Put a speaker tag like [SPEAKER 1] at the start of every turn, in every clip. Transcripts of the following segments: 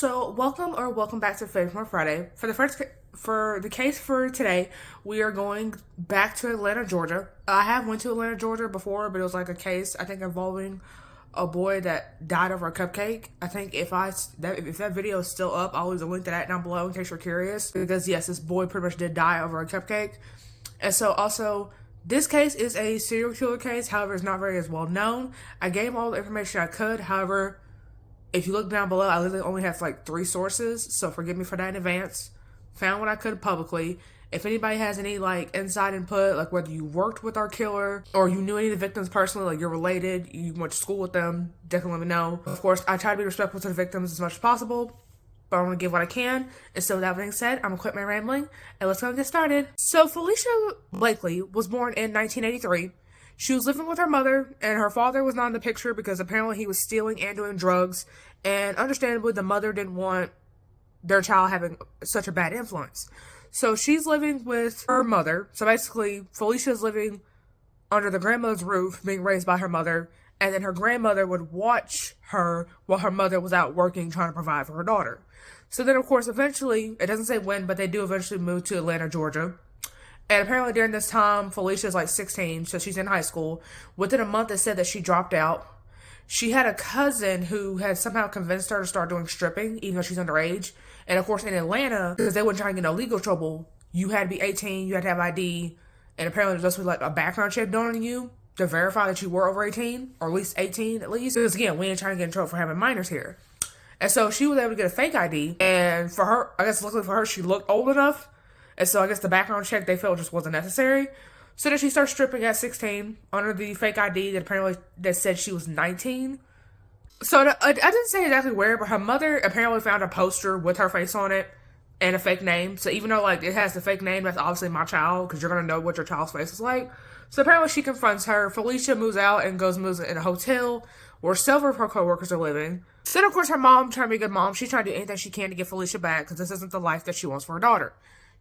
[SPEAKER 1] So, welcome back to Favorite More Friday. For the case for today, we are going back to Atlanta, Georgia. I have went to Atlanta, Georgia before, but it was like a case I think involving a boy that died over a cupcake. I think if that video is still up, I'll leave a link to that down below in case you're curious. Because yes, this boy pretty much did die over a cupcake, and so also. This case is a serial killer case, however, it's not very as well known. I gave all the information I could, however, if you look down below, I literally only have like 3 sources, so forgive me for that in advance. Found what I could publicly. If anybody has any like inside input, like whether you worked with our killer or you knew any of the victims personally, like you're related, you went to school with them, definitely let me know. Of course, I try to be respectful to the victims as much as possible, but I'm going to give what I can. And so with that being said, I'm going to quit my rambling and let's go and get started. So Felicia Blakely was born in 1983. She was living with her mother, and her father was not in the picture because apparently he was stealing and doing drugs. And understandably, the mother didn't want their child having such a bad influence. So she's living with her mother. So basically, Felicia's living under the grandmother's roof, being raised by her mother. And then her grandmother would watch her while her mother was out working, trying to provide for her daughter. So then, of course, eventually, it doesn't say when, but they do eventually move to Atlanta, Georgia. And apparently during this time, Felicia's like 16, so she's in high school. Within a month, it said that she dropped out. She had a cousin who had somehow convinced her to start doing stripping, even though she's underage. And of course, in Atlanta, because they weren't trying to get no legal trouble, you had to be 18, you had to have ID, and apparently there's also like a background check done on you to verify that you were over 18, or at least 18 at least. Because again, we ain't trying to get in trouble for having minors here. And so she was able to get a fake ID, and for her, I guess luckily for her, she looked old enough. And so I guess the background check they felt just wasn't necessary. So then she starts stripping at 16 under the fake ID that apparently that said she was 19. So I didn't say exactly where, but her mother apparently found a poster with her face on it and a fake name. So even though like it has the fake name, that's obviously my child because you're going to know what your child's face is like. So apparently she confronts her. Felicia moves out and moves in a hotel where several of her coworkers are living. So then of course her mom, trying to be a good mom, she's trying to do anything she can to get Felicia back because this isn't the life that she wants for her daughter.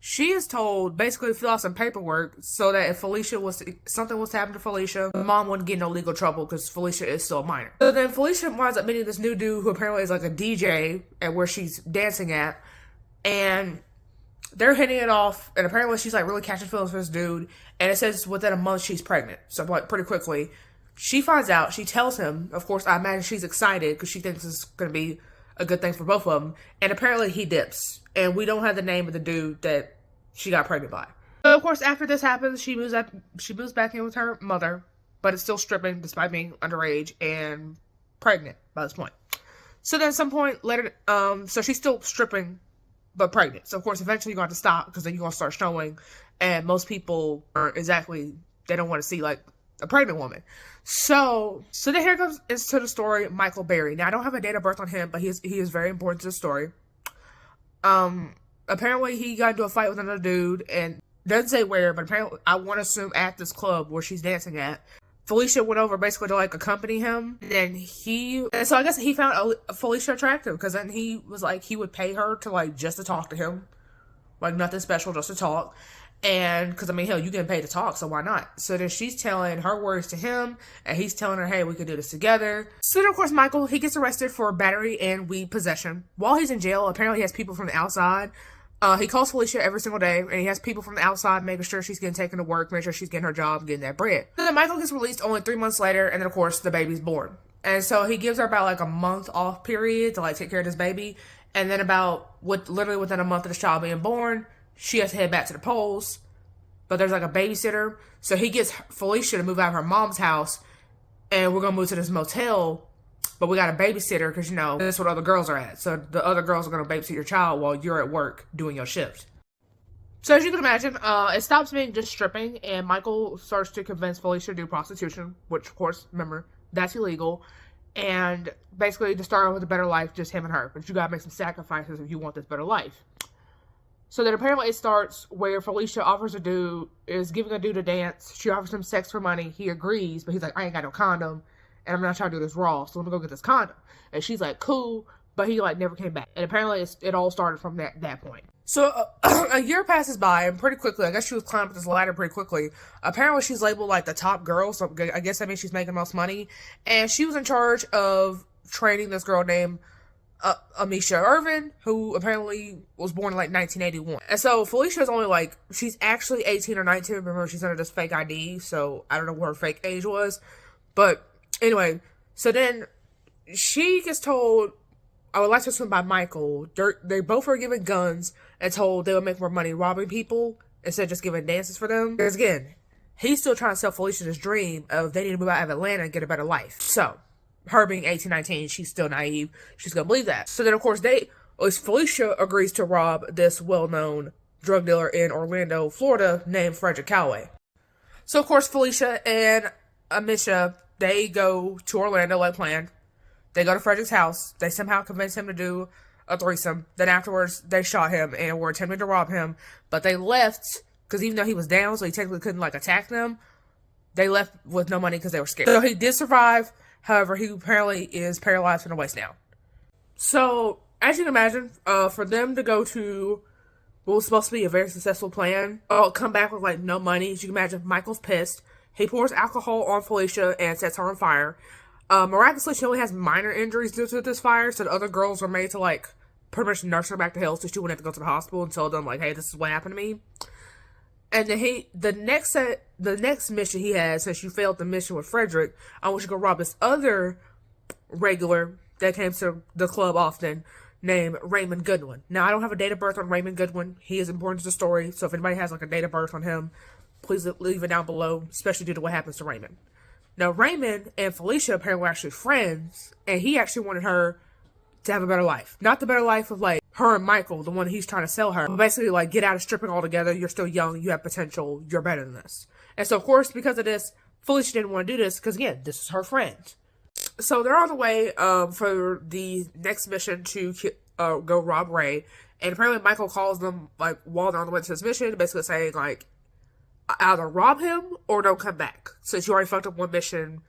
[SPEAKER 1] She is told basically to fill out some paperwork so that if something was to happen to Felicia, mom wouldn't get no legal trouble because Felicia is still a minor. So then Felicia winds up meeting this new dude who apparently is like a DJ at where she's dancing at, and they're hitting it off, and apparently she's like really catching feelings for this dude, and it says within a month she's pregnant. So like pretty quickly, she finds out, she tells him, of course I imagine she's excited because she thinks it's going to be a good thing for both of them, and apparently he dips. And we don't have the name of the dude that she got pregnant by. So of course, after this happens, she moves back in with her mother, but is still stripping despite being underage and pregnant by this point. So then at some point later, so she's still stripping, but pregnant. So of course, eventually you're going to stop because then you're going to start showing, and most people they don't want to see like a pregnant woman. So then here comes into the story Michael Berry. Now I don't have a date of birth on him, but he is very important to the story. Apparently he got into a fight with another dude, and doesn't say where, but apparently I want to assume at this club where she's dancing at. Felicia went over basically to like accompany him, and so I guess he found Felicia attractive because then he was like he would pay her to like just to talk to him, like nothing special, just to talk. And because I mean, hell, you getting paid to talk, so why not? So then she's telling her words to him, and he's telling her, hey, we could do this together. So then, of course, Michael, he gets arrested for battery and weed possession. While he's in jail, apparently he has people from the outside. He calls Felicia every single day, and he has people from the outside making sure she's getting taken to work, making sure she's getting her job, getting that bread. So then Michael gets released only 3 months later, and then, of course, the baby's born. And so he gives her about like a month off period to like take care of this baby. And then literally within a month of the child being born, she has to head back to the polls. But there's like a babysitter. So he gets Felicia to move out of her mom's house. And we're going to move to this motel. But we got a babysitter because, you know, that's what other girls are at. So the other girls are going to babysit your child while you're at work doing your shift. So as you can imagine, it stops being just stripping. And Michael starts to convince Felicia to do prostitution. Which, of course, remember, that's illegal. And basically to start with a better life, just him and her. But you got to make some sacrifices if you want this better life. So then apparently it starts where Felicia is giving a dude a dance. She offers him sex for money. He agrees, but he's like, I ain't got no condom, and I'm not trying to do this raw, so let me go get this condom. And she's like, cool, but he like never came back. And apparently it all started from that point. So a year passes by, and pretty quickly, I guess she was climbing up this ladder pretty quickly. Apparently she's labeled like the top girl, so I guess that means she's making the most money. And she was in charge of training this girl named Amisha Irvin, who apparently was born in like 1981. And so Felicia is only like, she's actually 18 or 19. Remember, she's under this fake ID, so I don't know what her fake age was. But anyway, so then she gets told, I would like to swim by Michael. They both are given guns and told they would make more money robbing people instead of just giving dances for them. Because again, he's still trying to sell Felicia this dream of they need to move out of Atlanta and get a better life. So, her being 18, 19, she's still naive. She's going to believe that. So then, of course, Felicia agrees to rob this well-known drug dealer in Orlando, Florida, named Frederick Calloway. So, of course, Felicia and Amisha, they go to Orlando like planned. They go to Frederick's house. They somehow convince him to do a threesome. Then afterwards, they shot him and were attempting to rob him. But they left, because even though he was down, so he technically couldn't, like, attack them, they left with no money because they were scared. So he did survive. However, he apparently is paralyzed from the waist down. So, as you can imagine, for them to go to what was supposed to be a very successful plan, come back with, like, no money. As you can imagine, Michael's pissed. He pours alcohol on Felicia and sets her on fire. Miraculously, she only has minor injuries due to this fire, so the other girls were made to, like, pretty much nurse her back to health so she wouldn't have to go to the hospital and tell them, like, hey, this is what happened to me. And then the next mission he has, since you failed the mission with Frederick, I want you to go rob this other regular that came to the club often, named Raymond Goodwin. Now, I don't have a date of birth on Raymond Goodwin. He is important to the story, so if anybody has, like, a date of birth on him, please leave it down below, especially due to what happens to Raymond. Now, Raymond and Felicia apparently were actually friends, and he actually wanted her to have a better life. Not the better life of, like, her and Michael, the one he's trying to sell her. But basically, like, get out of stripping altogether. You're still young. You have potential. You're better than this. And so, of course, because of this, Felicia didn't want to do this, because, again, this is her friend. So, they're on the way for the next mission to go rob Ray. And apparently, Michael calls them, like, while they're on the way to this mission, basically saying, like, either rob him or don't come back. Since you already fucked up one mission,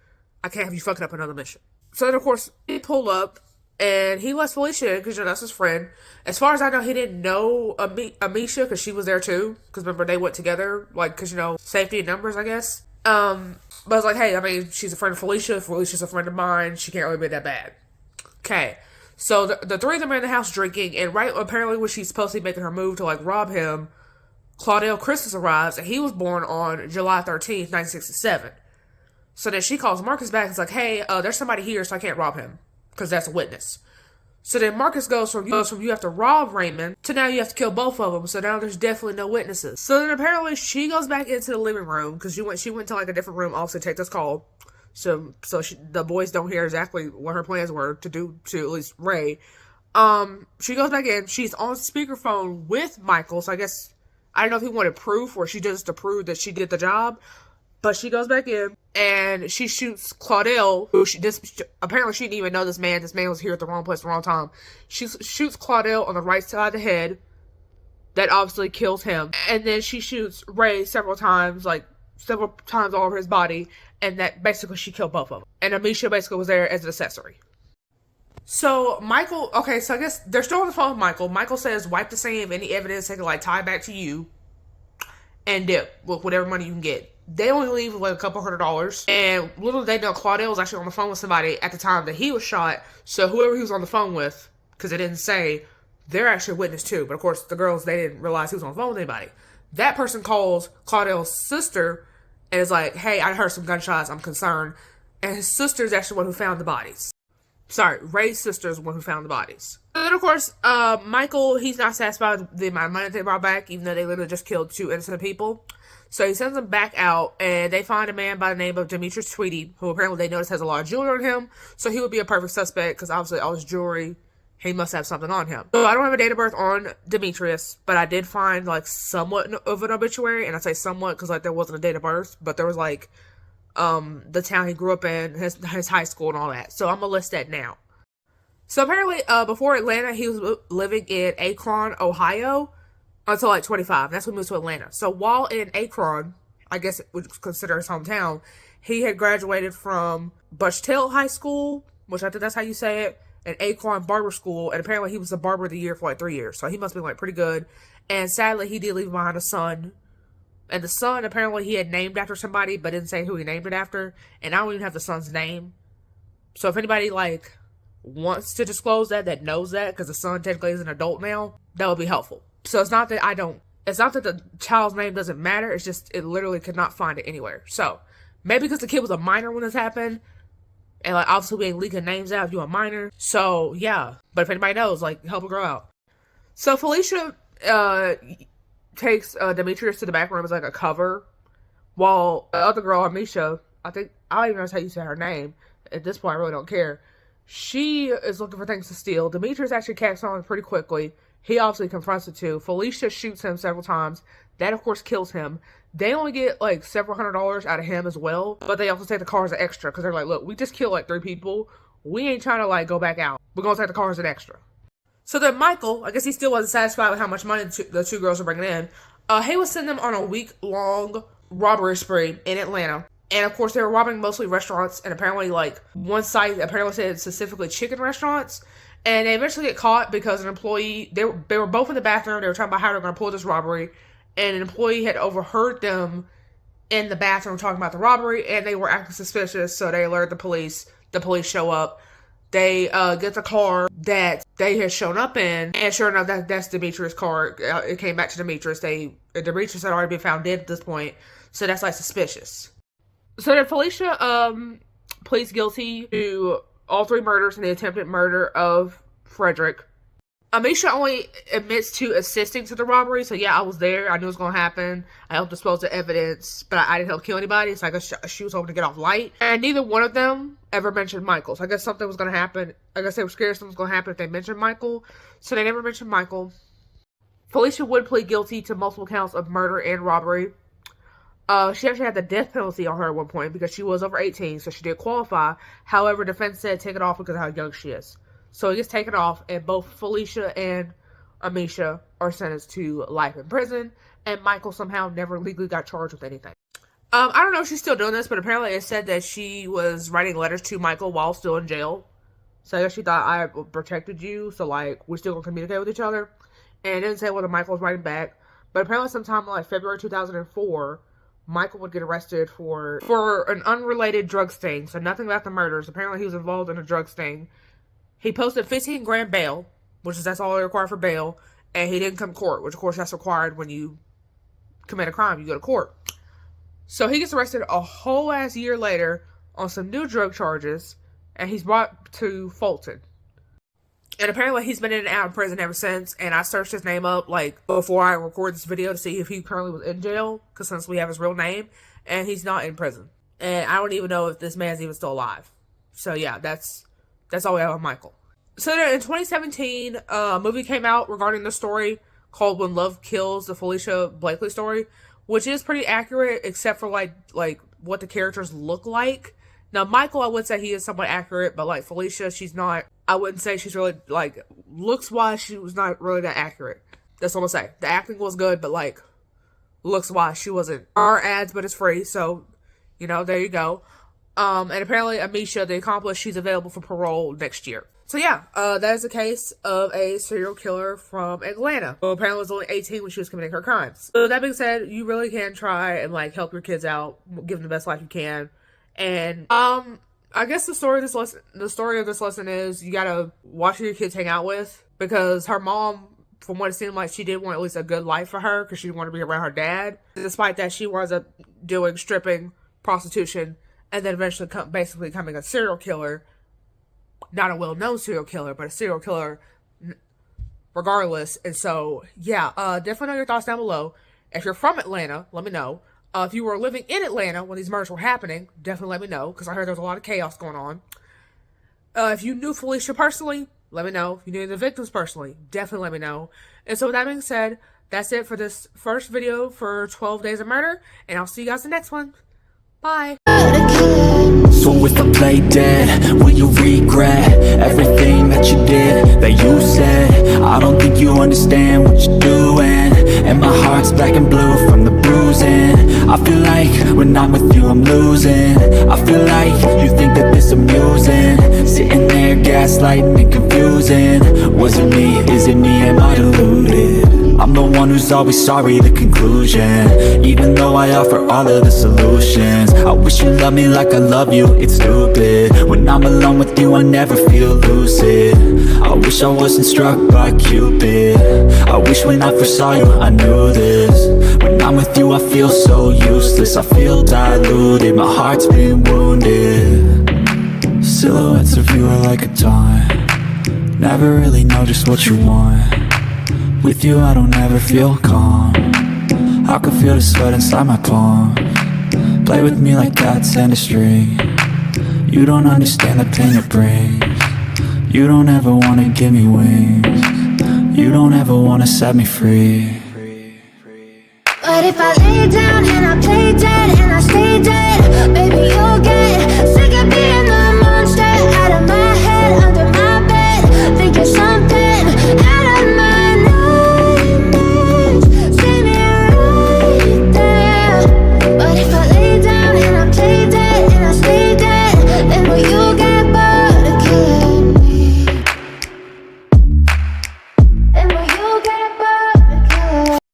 [SPEAKER 1] I can't have you fucking up another mission. So then, of course, he pulled up, and he lets Felicia in, because, you know, that's his friend. As far as I know, he didn't know Amisha, because she was there, too. Because, remember, they went together, like, because, you know, safety in numbers, I guess. But I was like, hey, I mean, she's a friend of Felicia. Felicia's a friend of mine. She can't really be that bad. Okay. So, the three of them are in the house drinking, and right, apparently, when she's supposed to be making her move to, like, rob him, Claudel Christmas arrives, and he was born on July 13th, 1967. So then she calls Marcus back and is like, hey, there's somebody here, so I can't rob him, because that's a witness. So then Marcus goes from you have to rob Raymond to now you have to kill both of them, so now there's definitely no witnesses. So then apparently she goes back into the living room, because she went to like a different room also to take this call, so the boys don't hear exactly what her plans were to do to at least Ray. She goes back in, she's on speakerphone with Michael, so I guess I don't know if he wanted proof or she just to prove that she did the job. But she goes back in and she shoots Claudel, who apparently she didn't even know this man. This man was here at the wrong place at the wrong time. She shoots Claudel on the right side of the head. That obviously kills him. And then she shoots Ray several times all over his body. And that basically she killed both of them. And Amisha basically was there as an accessory. So, Michael, okay, so I guess they're still on the phone with Michael. Michael says, wipe the scene of any evidence they can, like, tie back to you and dip with whatever money you can get. They only leave with, like, a couple $100. And little did they know, Claudel was actually on the phone with somebody at the time that he was shot. So, whoever he was on the phone with, because they didn't say, they're actually a witness too. But, of course, the girls, they didn't realize he was on the phone with anybody. That person calls Claudel's sister and is like, hey, I heard some gunshots, I'm concerned. And his sister's actually the one who found the bodies. Sorry, Ray's sister is the one who found the bodies. And then, of course, Michael, he's not satisfied with the amount of money they brought back, even though they literally just killed 2 innocent people. So he sends them back out, and they find a man by the name of Demetrius Tweedy, who apparently they notice has a lot of jewelry on him. So he would be a perfect suspect, because obviously all his jewelry, he must have something on him. So I don't have a date of birth on Demetrius, but I did find, like, somewhat of an obituary. And I say somewhat because, like, there wasn't a date of birth, but there was, like, the town he grew up in, his high school and all that. So I'm gonna list that now. So apparently, before Atlanta, he was living in Akron, Ohio, until like 25. That's when he moved to Atlanta. So while in Akron, I guess it would consider his hometown, he had graduated from Bushtill High School, which I think that's how you say it, and Acorn Barber School, and apparently he was the barber of the year for like 3 years. So he must be like pretty good. And sadly, he did leave behind a son. And the son, apparently, he had named after somebody, but didn't say who he named it after. And I don't even have the son's name. So if anybody, like, wants to disclose that knows that, because the son technically is an adult now, that would be helpful. So it's not that the child's name doesn't matter, it's just it literally could not find it anywhere. So maybe because the kid was a minor when this happened, and like obviously we ain't leaking names out if you're a minor. So yeah, but if anybody knows, like, help a girl out. So Felicia takes Demetrius to the back room as like a cover, while the other girl, Amisha, I don't even know how you say her name. At this point, I really don't care. She is looking for things to steal. Demetrius actually catches on pretty quickly. He obviously confronts the two. Felicia shoots him several times. That, of course, kills him. They only get like several $100s out of him as well, but they also take the car as an extra because they're like, look, we just killed like 3 people. We ain't trying to like go back out. We're going to take the car as an extra. So then Michael, I guess he still wasn't satisfied with how much money the two girls were bringing in. He was sending them on a week-long robbery spree in Atlanta. And of course, they were robbing mostly restaurants, and apparently, like, one site apparently said specifically chicken restaurants. And they eventually get caught because an employee, they were both in the bathroom, they were talking about how they were going to pull this robbery, and an employee had overheard them in the bathroom talking about the robbery, and they were acting suspicious, so they alert the police. The police show up. They get the car that they had shown up in, and sure enough, that's Demetrius' car. It came back to Demetrius. Demetrius had already been found dead at this point, so that's, like, suspicious. So then Felicia pleads guilty to all 3 murders and the attempted murder of Frederick. Amisha only admits to assisting to the robbery, so yeah, I was there. I knew it was going to happen. I helped dispose of evidence, but I didn't help kill anybody, so I guess she was hoping to get off light. And neither one of them ever mentioned Michael, so I guess something was going to happen. I guess they were scared something was going to happen if they mentioned Michael, so they never mentioned Michael. Felicia would plead guilty to multiple counts of murder and robbery. She actually had the death penalty on her at one point because she was over 18, so she did qualify. However, defense said take it off because of how young she is. So it gets taken off, and both Felicia and Amisha are sentenced to life in prison, and Michael somehow never legally got charged with anything. I don't know if she's still doing this, but apparently it said that she was writing letters to Michael while still in jail. So I guess she thought, I protected you, so like, we're still gonna communicate with each other. And it didn't say whether Michael was writing back, but apparently sometime in like February 2004, Michael would get arrested for an unrelated drug sting, so nothing about the murders. Apparently he was involved in a drug sting. He posted 15 grand bail, that's all they require for bail, and he didn't come to court, which of course that's required when you commit a crime, you go to court. So he gets arrested a whole ass year later on some new drug charges, and he's brought to Fulton. And apparently he's been in and out of prison ever since, and I searched his name up, like, before I recorded this video to see if he currently was in jail, because since we have his real name, and he's not in prison. And I don't even know if this man's even still alive. So yeah, that's all we have on Michael. So then in 2017, a movie came out regarding the story called When Love Kills, the Felicia Blakely story, which is pretty accurate, except for, like what the characters look like. Now, Michael, I would say he is somewhat accurate, but, like, Felicia, she's not, I wouldn't say she's really, like, looks-wise, she was not really that accurate. That's what I'm gonna say. The acting was good, but, like, looks-wise, she wasn't. Our ads, but it's free, so, you know, there you go. And apparently, Amisha, the accomplice, she's available for parole next year. So, yeah, that is the case of a serial killer from Atlanta. Well, apparently, was only 18 when she was committing her crimes. So, that being said, you really can try and, like, help your kids out, give them the best life you can. And, I guess the story of this lesson is you gotta watch who your kids hang out with, because her mom, from what it seemed like, she did want at least a good life for her, because she didn't want to be around her dad. Despite that, she winds up doing stripping, prostitution, and then eventually basically becoming a serial killer. Not a well-known serial killer, but a serial killer regardless. And so, yeah, definitely know your thoughts down below. If you're from Atlanta, let me know. If you were living in Atlanta when these murders were happening, definitely let me know, because I heard there was a lot of chaos going on. If you knew Felicia personally, let me know. If you knew the victims personally, definitely let me know. And so with that being said, that's it for this first video for 12 Days of Murder, and I'll see you guys in the next one. Bye.
[SPEAKER 2] So if I play dead, will you regret everything that you did, that you said? I don't think you understand what you're doing, and my heart's black and blue from the bruising. I feel like when I'm with you I'm losing. I feel like you think that this amusing, sitting there gaslighting and confusing. Was it me? Is it me? Am I deluded? I'm I'm the one who's always sorry, the conclusion. Even though I offer all of the solutions, I wish you loved me like I love you, it's stupid. When I'm alone with you, I never feel lucid. I wish I wasn't struck by Cupid. I wish when I first saw you, I knew this. When I'm with you, I feel so useless. I feel diluted, my heart's been wounded. Silhouettes of you are like a taunt. Never really know just what you want. With you I don't ever feel calm. I can feel the sweat inside my palm. Play with me like cats and a string. You don't understand the pain it brings. You don't ever wanna give me wings. You don't ever wanna set me free.
[SPEAKER 3] But if I lay down and I play dead and I stay dead, baby, you're